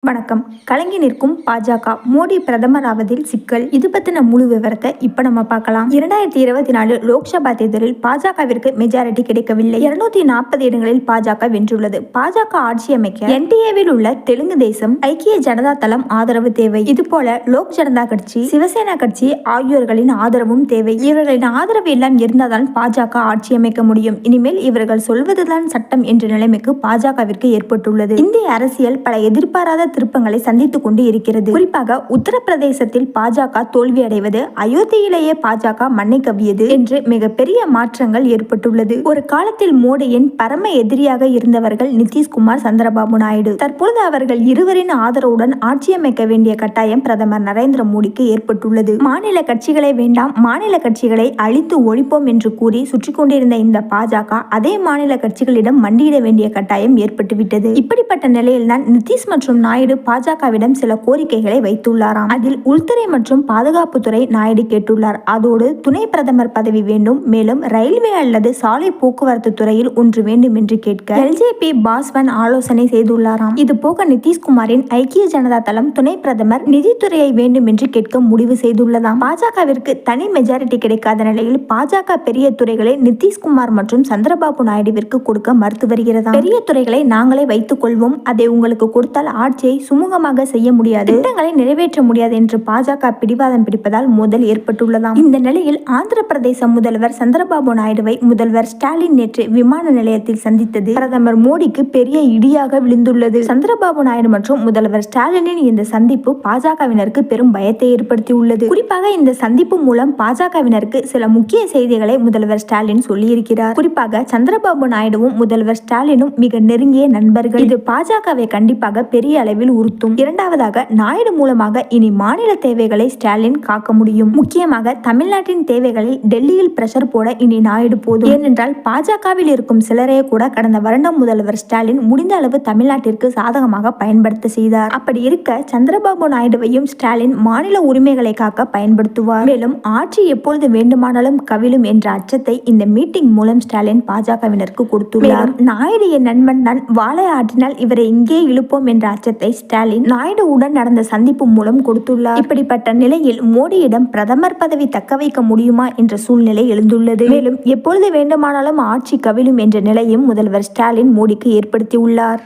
வணக்கம். கலங்கி நிற்கும் பாஜக, மோடி பிரதமராவதில் சிக்கல். இது பத்தின முழு விவரத்தை இப்ப நம்ம பார்க்கலாம். 2024 லோக்சபா தேர்தலில் பாஜகவிற்கு மெஜாரிட்டி கிடைக்கவில்லை. 240 இடங்களில் பாஜக வென்றுள்ளது. பாஜக ஆட்சி அமைக்க என்டிஏவில் உள்ள தெலுங்கு தேசம், ஐக்கிய ஜனதா தளம் ஆதரவு தேவை. இதுபோல லோக் ஜனதா கட்சி, சிவசேனா கட்சி ஆகியோர்களின் ஆதரவும் தேவை. இவர்களின் ஆதரவு எல்லாம் இருந்தால்தான் பாஜக ஆட்சி அமைக்க முடியும். இனிமேல் இவர்கள் சொல்வதுதான் சட்டம் என்ற நிலைமைக்கு பாஜகவிற்கு ஏற்பட்டுள்ளது. இந்திய அரசியல் பல எதிர்பாராத திருப்பங்களை சந்தித்துக் கொண்டு இருக்கிறது. குறிப்பாக உத்தரப்பிரதேசத்தில் பாஜக தோல்வி அடைவது, அயோத்தியிலேயே பாஜக மண்ணை கவ்வியது என்று மிகப்பெரிய மாற்றங்கள் ஏற்பட்டுள்ளது. ஒரு காலத்தில் மோடியின் பரம எதிரியாக இருந்தவர்கள் நிதிஷ்குமார், சந்திரபாபு நாயுடு. தற்பொழுது அவர்கள் இருவரின் ஆதரவுடன் ஆட்சி அமைக்க வேண்டிய கட்டாயம் பிரதமர் நரேந்திர மோடிக்கு ஏற்பட்டுள்ளது. மாநில கட்சிகளே வேண்டாம், மாநில கட்சிகளை அழித்து ஒழிப்போம் என்று கூறி சுற்றி கொண்டிருந்த இந்த பாஜக அதே மாநில கட்சிகளிடம் மண்டியிட வேண்டிய கட்டாயம் ஏற்பட்டுவிட்டது. இப்படிப்பட்ட நிலையில்தான் நிதிஷ் மற்றும் நாயுடு பாஜகவிடம் சில கோரிக்கைகளை வைத்துள்ளாராம். அதில் உள்துறை மற்றும் பாதுகாப்புத்துறை நாயுடு கேட்டுள்ளார். அதோடு துணை பிரதமர் பதவி வேண்டும், மேலும் ரயில்வே அல்லது சாலை போக்குவரத்து துறையில் ஒன்று வேண்டும் என்று கேட்க எல்ஜேபி பாஸ்வான் ஆலோசனை செய்துள்ளாராம். இது போக நிதிஷ்குமாரின் ஐக்கிய ஜனதா தளம் துணை பிரதமர் நிதித்துறையை வேண்டும் என்று கேட்க முடிவு செய்துள்ளதாம். பாஜகவிற்கு தனி மெஜாரிட்டி கிடைக்காத நிலையில் பாஜக பெரிய துறைகளை நிதிஷ்குமார் மற்றும் சந்திரபாபு நாயுடுவிற்கு கொடுக்க மறுத்து வருகிறதா. பெரிய துறைகளை நாங்களே வைத்துக் கொள்வோம், அதை உங்களுக்கு கொடுத்தால் ஆட்சியை சுமூகமாக செய்ய முடியாது, திட்டங்களை நிறைவேற்ற முடியாது என்று பாஜக பிடிவாதம் பிடிப்பதால் மோதல் ஏற்பட்டுள்ளதாம். இந்த நிலையில் ஆந்திர பிரதேச முதல்வர் சந்திரபாபு நாயுடுவை முதல்வர் ஸ்டாலின் நேற்று விமான நிலையத்தில் சந்தித்தது பிரதமர் மோடிக்கு பெரிய இடியாக விழுந்துள்ளது. சந்திரபாபு நாயுடு மற்றும் முதல்வர் ஸ்டாலினின் இந்த சந்திப்பு பாஜகவினருக்கு பெரும் பயத்தை ஏற்படுத்தியுள்ளது. குறிப்பாக இந்த சந்திப்பு மூலம் பாஜகவினருக்கு சில முக்கிய செய்திகளை முதல்வர் ஸ்டாலின் சொல்லியிருக்கிறார். குறிப்பாக சந்திரபாபு நாயுடுவும் முதல்வர் ஸ்டாலினும் மிக நெருங்கிய நண்பர்கள். இது பாஜகவை கண்டிப்பாக பெரிய அளவில் உறுத்தும். இரண்டாவதாக, நாயுடு மூலமாக இனி மாநில தேவைகளை ஸ்டாலின் காக்க முடியும். முக்கியமாக தமிழ்நாட்டின் தேவைகளை டெல்லியில் பிரஷர் போட இனி நாயுடு போதும். ஏனென்றால் பாஜகவில் இருக்கும் சிலரையே கூட கடந்த வருடம் முதல்வர் ஸ்டாலின் முடிந்த அளவு தமிழ்நாட்டிற்கு சாதகமாக பயன்படுத்த செய்தார். அப்படி இருக்க சந்திரபாபு நாயுடுவையும் ஸ்டாலின் மாநில உரிமைகளை காக்க பயன்படுத்துவார். மேலும் ஆட்சி எப்பொழுது வேண்டுமானாலும் கவிழும் என்ற அச்சத்தை இந்த மீட்டிங் மூலம் ஸ்டாலின் பாஜகவினருக்கு கொடுத்துள்ளார். நாயுடு என் நண்பன் தான், வாழை ஆற்றினால் இவரை இங்கே இழுப்போம் என்ற அச்சத்தை ஸ்டாலின் நாயுடுவுடன் நடந்த சந்திப்பு மூலம் கொடுத்துள்ளார். இப்படிப்பட்ட நிலையில் மோடியிடம் பிரதமர் பதவி தக்க வைக்க முடியுமா என்ற சூழ்நிலை எழுந்துள்ளது. மேலும் எப்பொழுது வேண்டுமானாலும் ஆட்சி கவிழும் என்ற நிலையும் முதல்வர் ஸ்டாலின் மோடிக்கு ஏற்படுத்தியுள்ளார்.